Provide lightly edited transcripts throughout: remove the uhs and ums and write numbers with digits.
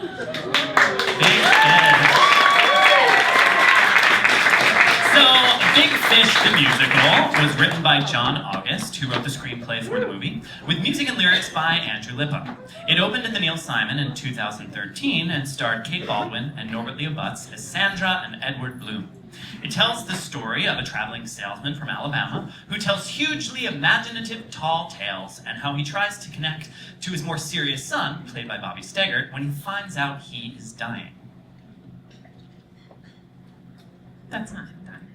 Big Fish. So, Big Fish the musical was written by John August, who wrote the screenplay for the movie, with music and lyrics by Andrew Lippa. It opened at the Neil Simon in 2013 and starred Kate Baldwin and Norbert Leo Butz as Sandra and Edward Bloom. It tells the story of a traveling salesman from Alabama who tells hugely imaginative, tall tales and how he tries to connect to his more serious son, played by Bobby Steggert, when he finds out he is dying. That's not him dying.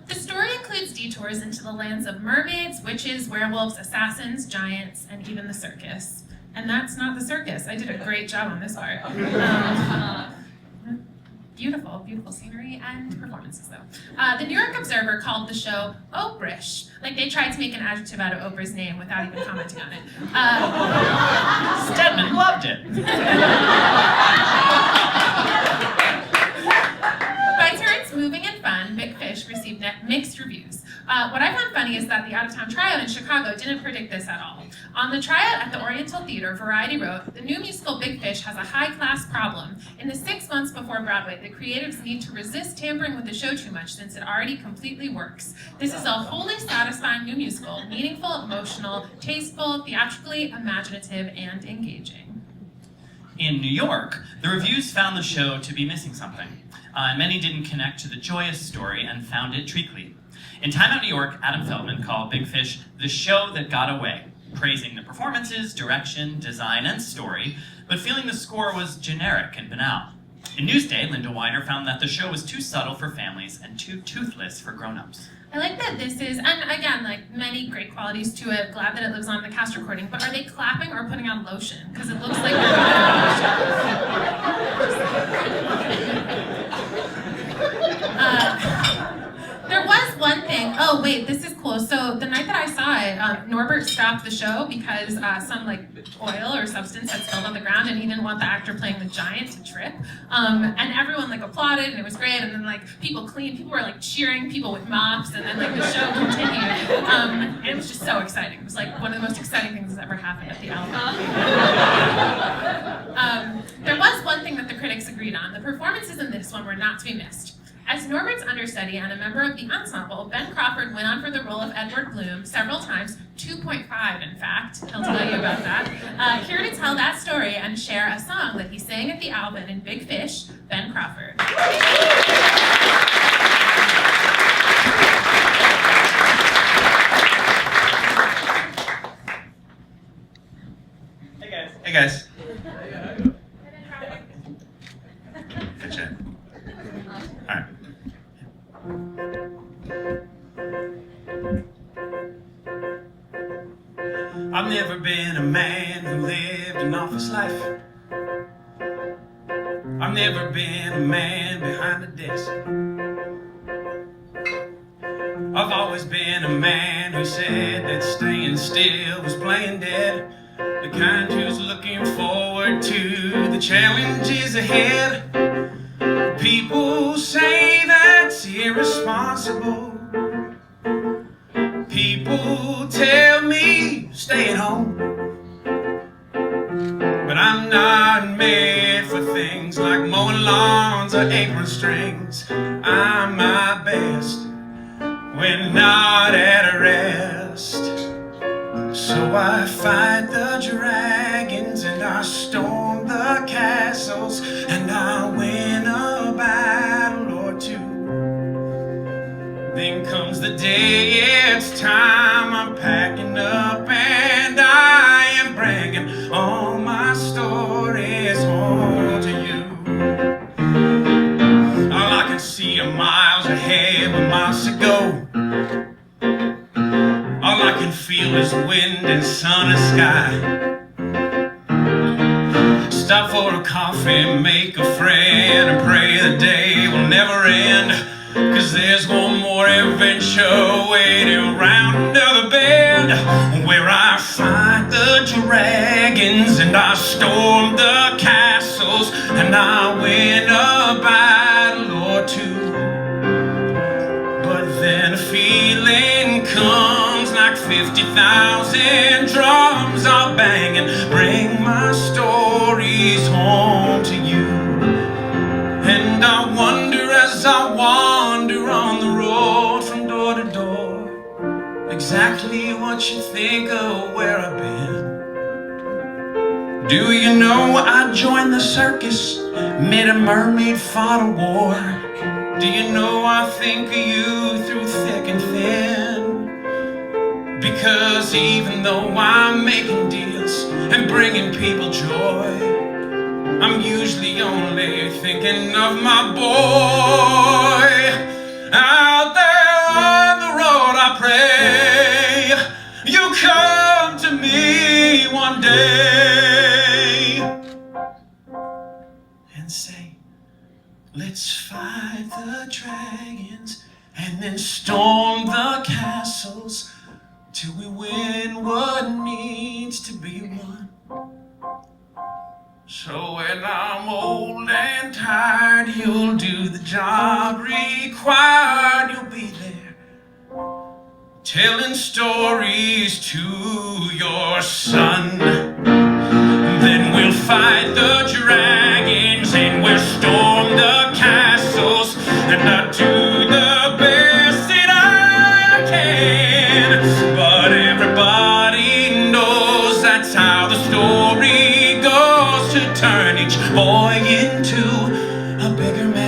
The story includes detours into the lands of mermaids, witches, werewolves, assassins, giants, and even the circus. And that's not the circus. I did a great job on this part. Beautiful, beautiful scenery and performances, though. The New York Observer called the show Oprah-ish. Like, they tried to make an adjective out of Oprah's name without even commenting on it. Stedman loved it. By turns moving and fun, Big Fish received mixed reviews. What I found funny is that the out-of-town tryout in Chicago didn't predict this at all. On the tryout at the Oriental Theater, Variety wrote, "The new musical Big Fish has a high-class problem. In the 6 months before Broadway, the creatives need to resist tampering with the show too much since it already completely works. This is a wholly satisfying new musical, meaningful, emotional, tasteful, theatrically imaginative, and engaging." In New York, the reviews found the show to be missing something. Many didn't connect to the joyous story and found it treacly. In Time Out New York, Adam Feldman called Big Fish the show that got away, praising the performances, direction, design, and story, but feeling the score was generic and banal. In Newsday, Linda Wider found that the show was too subtle for families and too toothless for grown-ups. I like that this is, and again, like many great qualities to it, glad that it lives on the cast recording, but are they clapping or putting on lotion? Because it looks like they're putting on lotion. There was one thing, oh wait, this is cool. So the night that I saw it, Norbert stopped the show because some like oil or substance had spilled on the ground and he didn't want the actor playing the giant to trip. And everyone like applauded and it was great, and then like people were like cheering, people with mops, and then like the show continued. And it was just so exciting. It was like one of the most exciting things that's ever happened at the album. There was one thing that the critics agreed on. The performances in this one were not to be missed. As Norbert's understudy and a member of the ensemble, Ben Crawford went on for the role of Edward Bloom several times, 2.5 in fact, he'll tell you about that. Here to tell that story and share a song that he sang at the Alvin in Big Fish, Ben Crawford. Hey guys. Good chat. All right. I've never been a man who lived an office life. I've never been a man behind a desk. I've always been a man who said that staying still was playing dead. The kind who's looking forward to the challenges ahead. People say that's irresponsible. People tell me stay at home. But I'm not made for things like mowing lawns or apron strings. I'm my best when not at rest. So I fight the dragons and I storm the castles and I win a battle or two. Then comes the day, it's time, I'm packing up and I am bringing all my stories home to you. All I can see are miles ahead with miles to go. All I can feel is wind and sun and sky. Stop for a coffee, make a friend, and pray the day will never end. 'Cause there's one more adventure waiting around another bend, where I fight the dragons and I storm the castles and I win a battle or two. But then a feeling comes like 50,000 drums are banging. Bring my stories home to you. And I wonder as I wander on the road from door to door, exactly what you think of where I've been. Do you know I joined the circus, made a mermaid, fought a war? Do you know I think of you through thick and thin? Because even though I'm making deals and bringing people joy, I'm usually only thinking of my boy. Out there on the road I pray you come to me one day and say, let's fight the dragons and then storm the castles till we win what needs to be won. So when I'm old and tired, you'll do the job required. You'll be there telling stories to your son. Then we'll fight the dragons and we'll storm the castles, and I'll do the best that I can. But everybody knows that's how the story goes, to turn each boy into a bigger man.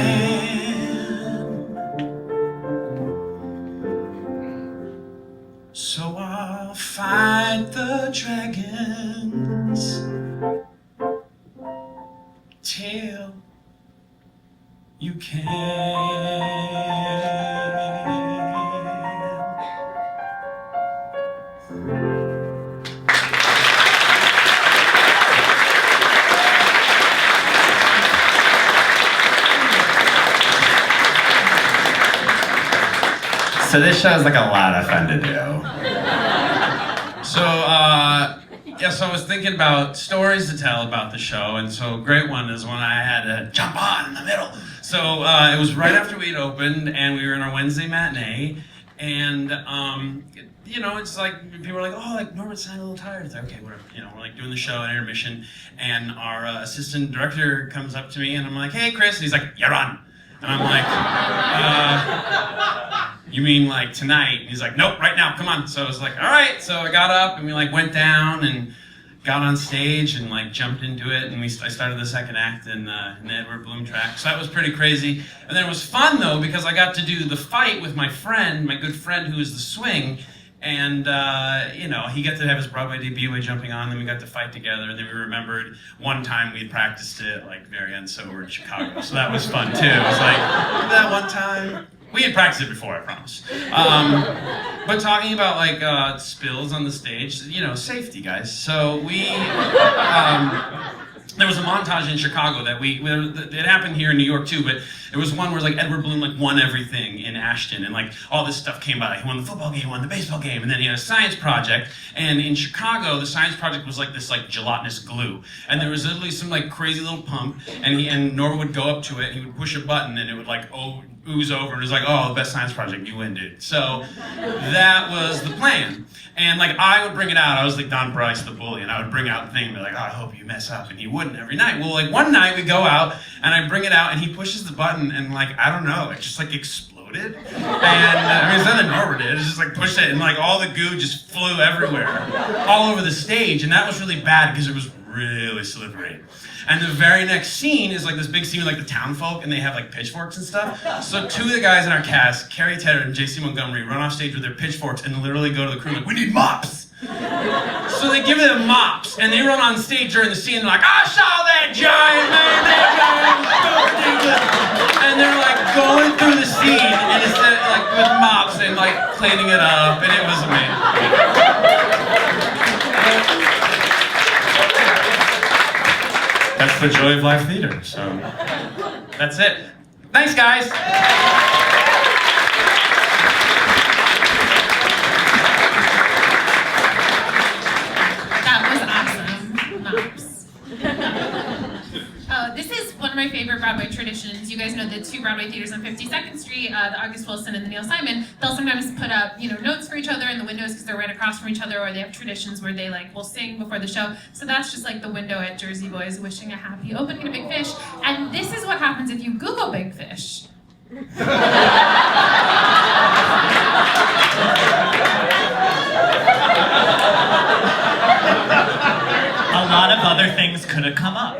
So I'll fight the dragons till you can. So this show is like a lot of fun to do. So I was thinking about stories to tell about the show, and so a great one is when I had to jump on in the middle. So it was right after we'd opened, and we were in our Wednesday matinee, and you know, it's like people were like, oh, like Norman's sounding a little tired. It's like, okay, we're like doing the show at intermission, and our assistant director comes up to me, and I'm like, hey, Chris, and he's like, you're on. And I'm like, you mean like tonight? And he's like, nope, right now, come on. So I was like, all right. So I got up and we like went down and got on stage and like jumped into it, and I started the second act in the Edward Bloom track. So that was pretty crazy. And then it was fun though, because I got to do the fight with my friend, my good friend who is the swing. And, you know, he got to have his Broadway debut by jumping on, then we got to fight together, and then we remembered one time we'd practiced it, like, very unsober in Chicago, so that was fun, too. It was like, that one time, we had practiced it before, I promise. But talking about, like, spills on the stage, you know, safety, guys. So we, there was a montage in Chicago that it happened here in New York too, but it was one where like Edward Bloom like won everything in Ashton, and like all this stuff came by. He won the football game, he won the baseball game, and then he had a science project. And in Chicago, the science project was like this like gelatinous glue, and there was literally some like crazy little pump, and Norman would go up to it, and he would push a button, and it would like ooze over, and it was like, oh, the best science project, you win, dude. So that was the plan. And like I would bring it out, I was like Don Bryce the bully, and I would bring out the thing and be like, oh, I hope you mess up, and he wouldn't every night. Well, like one night we go out, and I bring it out, and he pushes the button, and like, I don't know, it just like exploded. And I mean, it's nothing Norbert did, it's just like push it, and like all the goo just flew everywhere, all over the stage, and that was really bad because it was really slippery. And the very next scene is like this big scene with like the town folk, and they have like pitchforks and stuff. So two of the guys in our cast, Carrie Tedder and J.C. Montgomery, run off stage with their pitchforks and literally go to the crew like, we need mops. So they give them mops, and they run on stage during the scene, and they're like, I saw that giant man, that giant, and they're like going through the scene, and it's like with mops and like cleaning it up, and it was amazing. That's the joy of live theater, so That's it. Thanks, guys. That was awesome. Mops. This is one of my favorite Broadway traditions. You guys know the two Broadway theaters on 52nd Street, the August Wilson and the Neil Simon. They'll sometimes put up, notes for each other in the windows because they're right across from each other, or they have traditions where they will sing before the show. So that's just like the window at Jersey Boys wishing a happy opening to Big Fish. And this is what happens if you Google Big Fish. A lot of other things could have come up.